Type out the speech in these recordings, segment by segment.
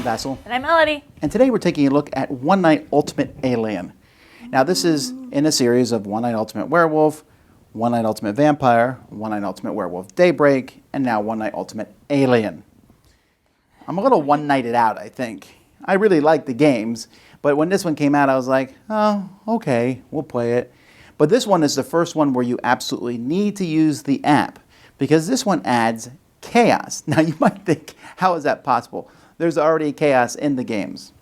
I'm Basil. And I'm Melody. And today we're taking a look at One Night Ultimate Alien. Now this is in a series of One Night Ultimate Werewolf, One Night Ultimate Vampire, One Night Ultimate Werewolf Daybreak, and now One Night Ultimate Alien. I'm a little one-nighted out, I think. I really like the games, but when this one came out, I was like, oh, okay, we'll play it. But this one is the first one where you absolutely need to use the app, because this one adds chaos. Now you might think, how is that possible? There's already chaos in the games.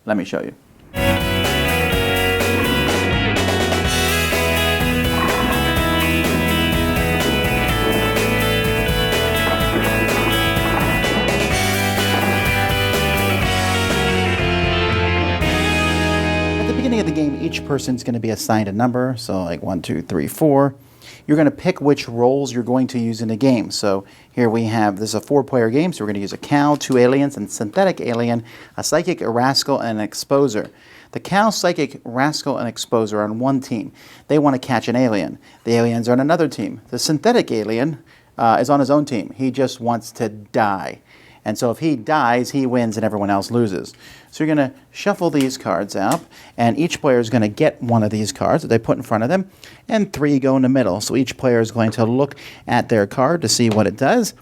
Let me show you. At the beginning of the game, each person's going to be assigned a number, so like 1, 2, 3, 4. You're going to pick which roles you're going to use in a game. So here we have, this is a 4-player game, so we're going to use a cow, 2 aliens, and synthetic alien, a psychic, a rascal, and an exposer. The cow, psychic, rascal, and exposer are on one team. They want to catch an alien. The aliens are on another team. The synthetic alien is on his own team. He just wants to die. And so if he dies, he wins and everyone else loses. So you're going to shuffle these cards out, and each player is going to get one of these cards that they put in front of them, and 3 go in the middle. So each player is going to look at their card to see what it does.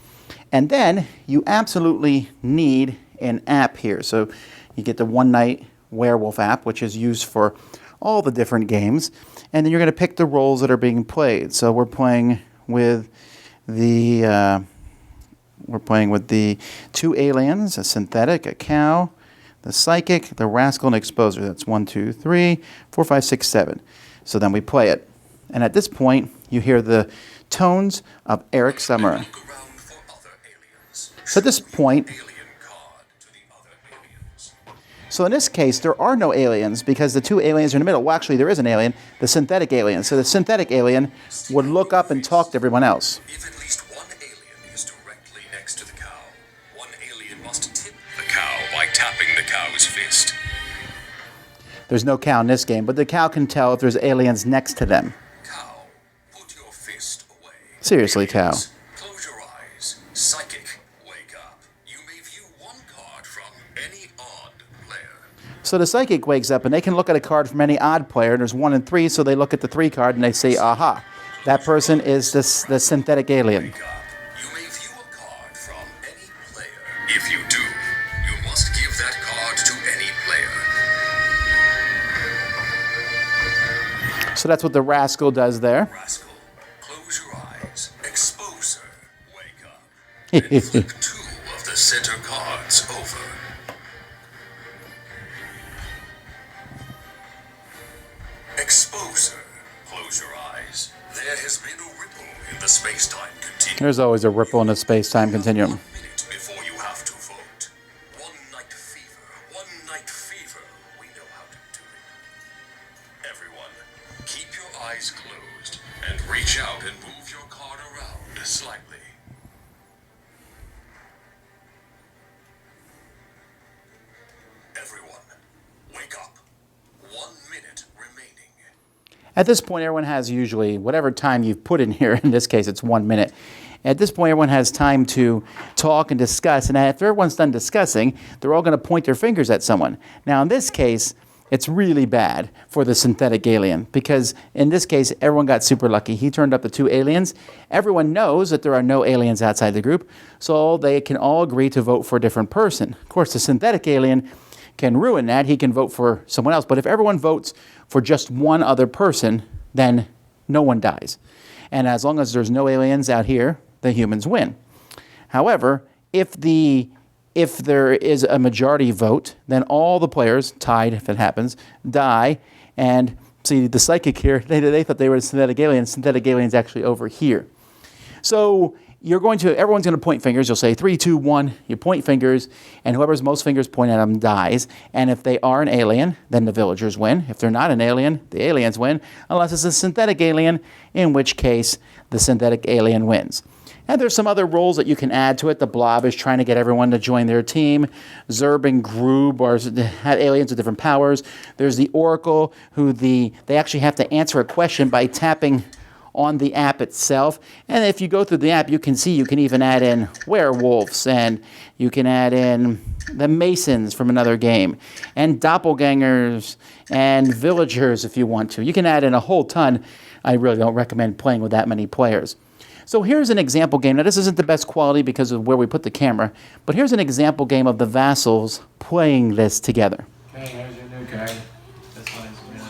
And then you absolutely need an app here. So you get the One Night Werewolf app, which is used for all the different games. And then you're going to pick the roles that are being played. So we're playing with the 2 aliens, a synthetic, a cow, the psychic, the rascal, and exposer. That's 1, 2, 3, 4, 5, 6, 7. So then we play it. And at this point, you hear the tones of Eric Summer. So at this point, so in this case, there are no aliens because the 2 aliens are in the middle. Well, actually, there is an alien, the synthetic alien. So the synthetic alien would look up and talk to everyone else. If at least one alien is directly next to the cow, one alien must tip the cow by tapping the cow's fist. There's no cow in this game, but the cow can tell if there's aliens next to them. Cow, put your fist away. Seriously, cow. Close your eyes. Psychic, wake up. You may view one card from any odd player. So the psychic wakes up and they can look at a card from any odd player, and there's 1 and 3, so they look at the 3 card and they say, aha, that person is the synthetic alien. Wake up. You may view a card from any player. If you do, you must give that card to any player. So that's what the rascal does there. Rascal, close your eyes. Exposer, wake up. And flip 2 of the center cards over. Exposer, close your eyes. There has been a ripple in the space-time continuum. There's always a ripple in the space-time continuum. 1 minute before you have to vote. One night fever. One night fever. We know how to do it. Everyone, keep your eyes closed and reach out and move your card around slightly. Everyone, wake up. 1 minute remaining. At this point, everyone has usually whatever time you've put in here. In this case, it's 1 minute. At this point, everyone has time to talk and discuss. And after everyone's done discussing, they're all going to point their fingers at someone. Now, in this case, it's really bad for the synthetic alien because in this case, everyone got super lucky. He turned up the 2 aliens. Everyone knows that there are no aliens outside the group, so they can all agree to vote for a different person. Of course, the synthetic alien can ruin that. He can vote for someone else. But if everyone votes for just one other person, then no one dies. And as long as there's no aliens out here, the humans win. However, if there is a majority vote, then all the players, tied if it happens, die. And see, the psychic here, they thought they were a synthetic alien. Synthetic alien's actually over here. So everyone's going to point fingers. You'll say 3, 2, 1. You point fingers, and whoever's most fingers point at them dies. And if they are an alien, then the villagers win. If they're not an alien, the aliens win, unless it's a synthetic alien, in which case the synthetic alien wins. And there's some other roles that you can add to it. The Blob is trying to get everyone to join their team. Zerb and Groob have aliens with different powers. There's the Oracle, who they actually have to answer a question by tapping on the app itself. And if you go through the app, you can see you can even add in werewolves, and you can add in the Masons from another game, and doppelgangers, and villagers if you want to. You can add in a whole ton. I really don't recommend playing with that many players. So here's an example game. Now this isn't the best quality because of where we put the camera, but here's an example game of the vassals playing this together. Okay, here's your new card. This one is real.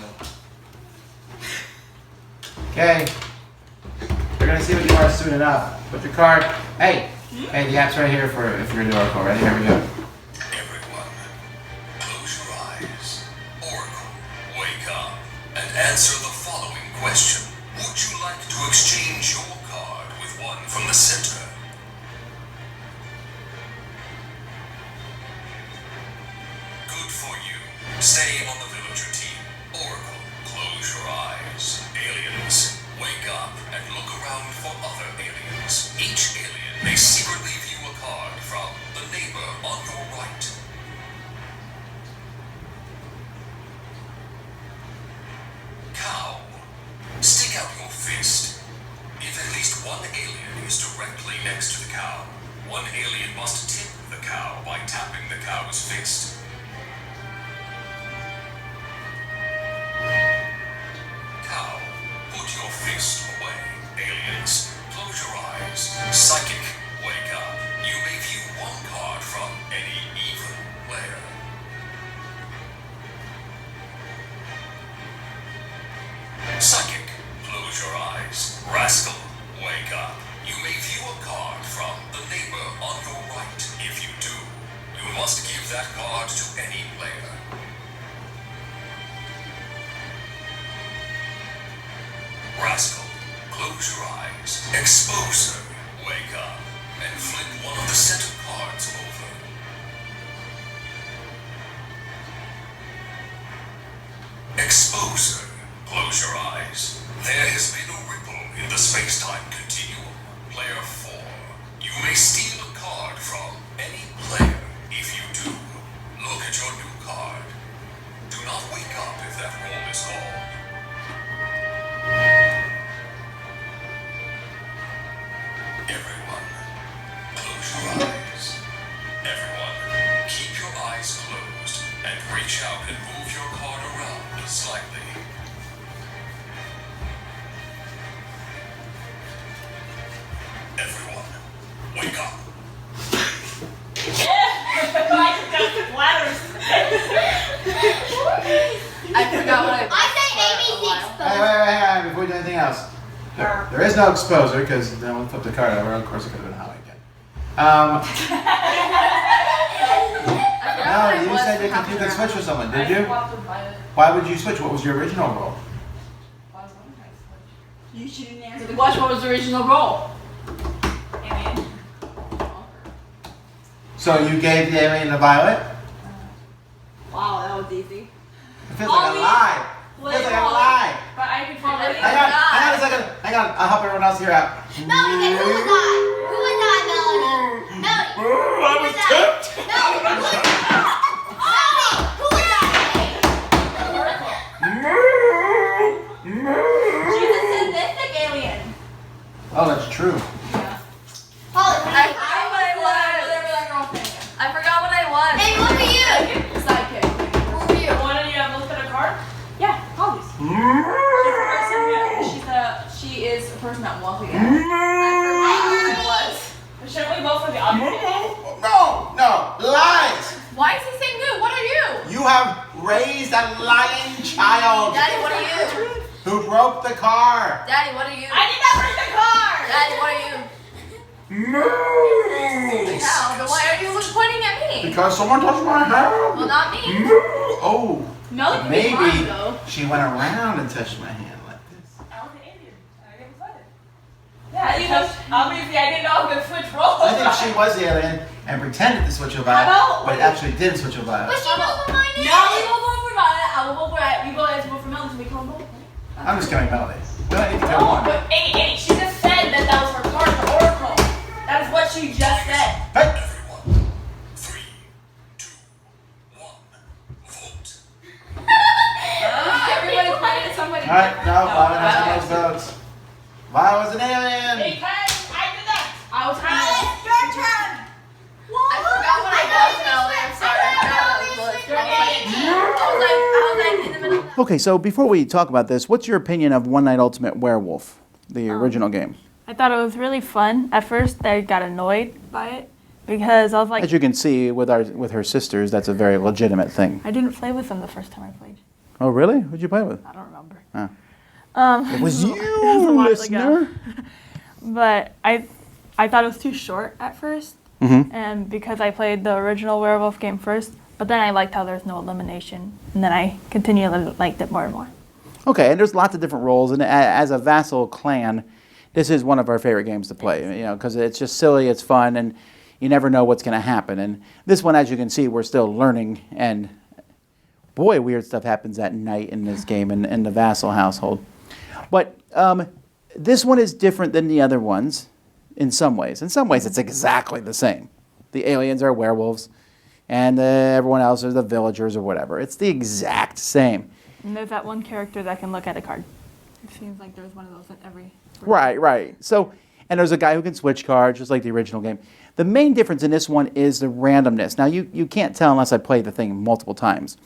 Okay. We're gonna see what you are soon enough. Put your card. Hey! Hey, the app's right here for if you're a new Oracle. Ready? Here we go. Everyone, close your eyes. Oracle, wake up and answer the following question. Would you like to exchange your card with one from the center? Good for you. Stay on the villager team. Oracle, close your eyes. Aliens, wake up and look around for other aliens. Each alien may secretly view a card from the neighbor on your right. Cow, stick out your fist. If at least one alien is directly next to the cow, one alien must tip the cow by tapping the cow's fist. Cow, put your fist away. Aliens, close your eyes. Psychic, wake up. You may view one card from any even player. Psychic, close your eyes. Rascal, wake up. You may view a card from the neighbor on your right. If you do, you must give that card to any player. Rascal, close your eyes. Exposer, wake up and flip one of the center cards over. Exposer, close your eyes. There has been a ripple in the space-time continuum. Player 4, you may steal a card from any player. If you do, look at your new card. Do not wake up if that roll is called. Everyone, close your eyes. Everyone, keep your eyes closed and reach out and move your card around slightly. Everyone, wake up. I forgot what I say ABC Hey, exposed. hang on, before we do anything else. There is no exposer because then we'll flip the card over. Of course, it could have been highlight again. No, you said you could switch with someone, did you? Why would you switch? What was your original role? You shouldn't answer the question. What was the original role? Alien. So you gave the alien a violet? Wow, that was easy. It feels like a lie. It feels like a lie. But I can follow it. Hang on a second. Hang on. I'll help everyone else here out. Melody, who was I? Who was I, Melody? Melody. I was tipped. Melody, who was I? She's a sadistic alien. Oh, that's true. Holly, I forgot what I was. Whatever that girl thing. I forgot what I was. Hey, what were you? Sidekick. Who were you? One of you have looked at a card? Yeah, Holly's. She is a person that wants to get. I forgot what I was. But shouldn't we vote for the opposite? No, lies. Why is he saying good? What are you? You have raised a lying child Daddy, what are you? who broke the car. Daddy, what are you? I did not break the card! Daddy, what are you? Hell, then why are you pointing at me? Because someone touched my hand. Well, not me. Oh, Melody can be fine, maybe though. she went around and touched my hand like this. I was an alien. I get excited. Yeah, because obviously I didn't know I was gonna switch roles. I think she was the alien and pretended to switch your violet, How about- but actually didn't switch your violet. But she knows what mine is. No, we will vote for Violet. I will vote for it. We both have to vote for Melody, so we can't vote. I'm just killing Melody. We only need to kill No, one. but she just said that that was her card, the Oracle. That is what she just said. Hey! Everyone, 3, 2, 1, vote. Everybody's playing at somebody. Alright, no, violet has the most votes. I was an alien. Because I did that. I was kind Alice, of. your turn. I forgot what I was Melody. I'm sorry. I forgot what it was. I was like in the middle of that. Okay, so before we talk about this, what's your opinion of One Night Ultimate Werewolf, the original game? I thought it was really fun. At first, I got annoyed by it because I was like, As you can see with her sisters, that's a very legitimate thing. I didn't play with them the first time I played. Oh, really? Who'd you play with? I don't remember. Oh. It was you, It was a while listener. ago. But I thought it was too short at first, and because I played the original Werewolf game first, but then I liked how there's no elimination, and then I continually liked it more and more. Okay, and there's lots of different roles, and as a vassal clan, this is one of our favorite games to play. You know, because it's just silly, it's fun, and you never know what's going to happen. And this one, as you can see, we're still learning, and boy, weird stuff happens at night in this game in the vassal household. But this one is different than the other ones in some ways. In some ways, it's exactly the same. The aliens are werewolves, and everyone else is the villagers or whatever. It's the exact same. And there's that one character that can look at a card. It seems like there's one of those in every. Right. So, and there's a guy who can switch cards, just like the original game. The main difference in this one is the randomness. Now, you can't tell unless I play the thing multiple times.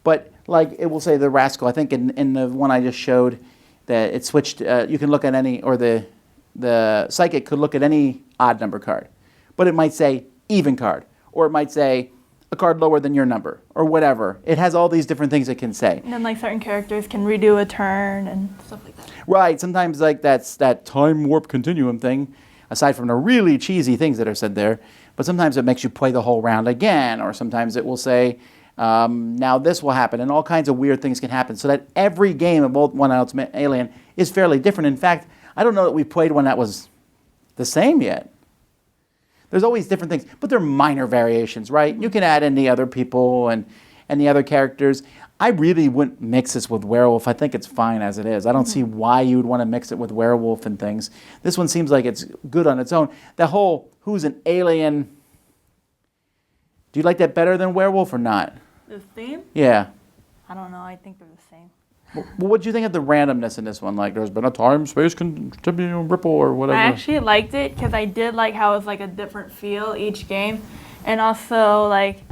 But, like, it will say the rascal. I think in the one I just showed that it switched. You can look at any, or the psychic could look at any odd number card. But it might say even card. Or it might say a card lower than your number, or whatever. It has all these different things it can say. And then like certain characters can redo a turn and stuff like that. Right, sometimes like that's that time warp continuum thing, aside from the really cheesy things that are said there, but sometimes it makes you play the whole round again, or sometimes it will say, now this will happen, and all kinds of weird things can happen, so that every game of One Ultimate Alien is fairly different. In fact, I don't know that we've played one that was the same yet. There's always different things, but they're minor variations, right? You can add in the other people and the other characters. I really wouldn't mix this with Werewolf. I think it's fine as it is. I don't see why you would want to mix it with Werewolf and things. This one seems like it's good on its own. The whole who's an alien, do you like that better than Werewolf or not? The theme? Yeah. I don't know. I think they're the same. Well, what do you think of the randomness in this one? Like, there's been a time-space continuum ripple or whatever. I actually liked it because I did like how it was like a different feel each game, and also like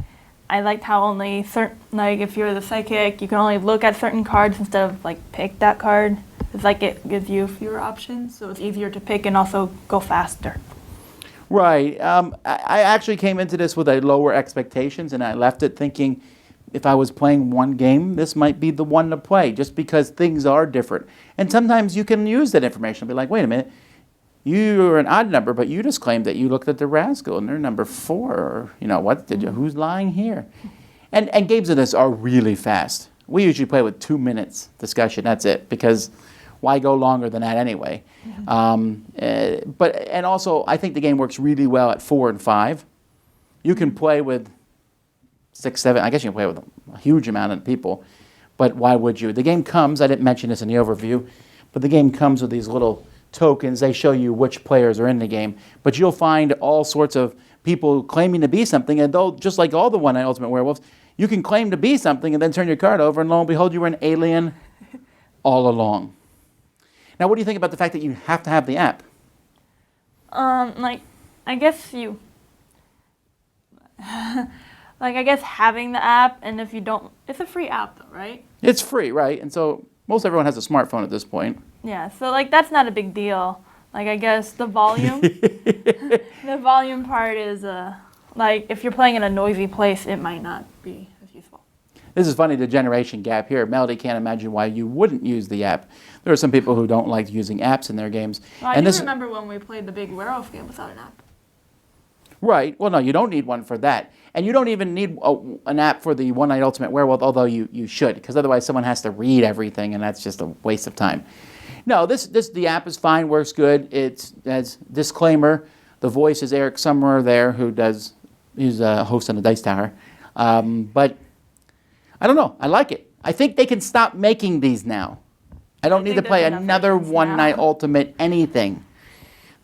I liked how only certain, like if you're the psychic, you can only look at certain cards instead of like pick that card. It's like it gives you fewer options, so it's easier to pick and also go faster. Right. I actually came into this with a lower expectations, and I left it thinking, if I was playing one game, this might be the one to play, just because things are different. And sometimes you can use that information. Be like, wait a minute, you're an odd number, but you just claimed that you looked at the rascal and they're number 4. Or, you know, what did you? Who's lying here? And games of this are really fast. We usually play with 2 minutes discussion. That's it, because why go longer than that anyway? And also, I think the game works really well at 4 and 5. You can play with 6, 7, I guess you can play with a huge amount of people, but why would you? The game comes, I didn't mention this in the overview, but the game comes with these little tokens. They show you which players are in the game, but you'll find all sorts of people claiming to be something, and they'll, just like all the One Night Ultimate Werewolves, you can claim to be something and then turn your card over, and lo and behold, you were an alien all along. Now, what do you think about the fact that you have to have the app? Like, I guess you... Like, I guess having the app, and if you don't... It's a free app, though, right? It's free, right? And so most everyone has a smartphone at this point. Yeah, so, like, that's not a big deal. Like, I guess the volume... the volume part is, like, if you're playing in a noisy place, it might not be as useful. This is funny, the generation gap here. Melody can't imagine why you wouldn't use the app. There are some people who don't like using apps in their games. Well, I and do this, remember when we played the big werewolf game without an app. Right. Well, no, you don't need one for that. And you don't even need an app for the One Night Ultimate Werewolf, although you should, because otherwise someone has to read everything, and that's just a waste of time. No, the app is fine, works good. It's, as disclaimer, the voice is Eric Summerer there, he's a host on the Dice Tower. But I don't know. I like it. I think they can stop making these now. I don't need to play another One Night Ultimate anything.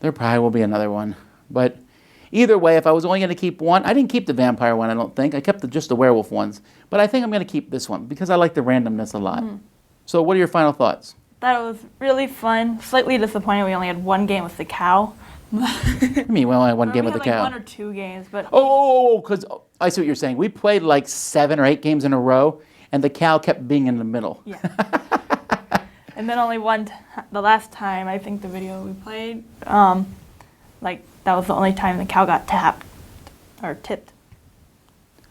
There probably will be another one. But either way, if I was only going to keep one, I didn't keep the vampire one, I don't think. I kept just the werewolf ones. But I think I'm going to keep this one because I like the randomness a lot. So what are your final thoughts? thought it was really fun. Slightly disappointed we only had one game with the cow. I mean, we only had one game we with the had like cow. 1 or 2 games, but Oh, because I see what you're saying. We played like 7 or 8 games in a row, and the cow kept being in the middle. yeah. And then only the last time I think the video we played, like that was the only time the cow got tapped or tipped.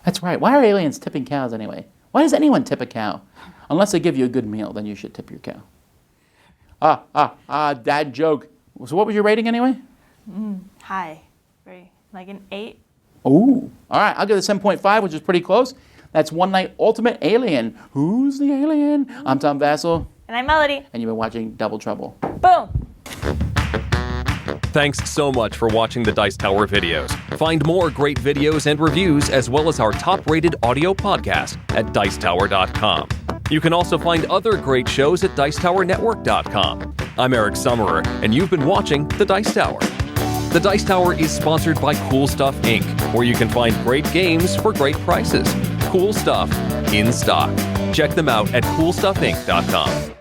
That's right. Why are aliens tipping cows anyway? Why does anyone tip a cow? Unless they give you a good meal, then you should tip your cow. Dad joke. So what was your rating anyway? High, very like an 8. Ooh. All right, I'll give it a 7.5, which is pretty close. That's One Night Ultimate Alien. Who's the alien? I'm Tom Vassell, And I'm Melody. and you've been watching Double Trouble. Boom. Thanks so much for watching the Dice Tower videos. Find more great videos and reviews, as well as our top-rated audio podcast at Dicetower.com. You can also find other great shows at Dicetowernetwork.com. I'm Eric Summerer, and you've been watching The Dice Tower. The Dice Tower is sponsored by Cool Stuff Inc., where you can find great games for great prices. Cool stuff in stock. Check them out at CoolStuffInc.com.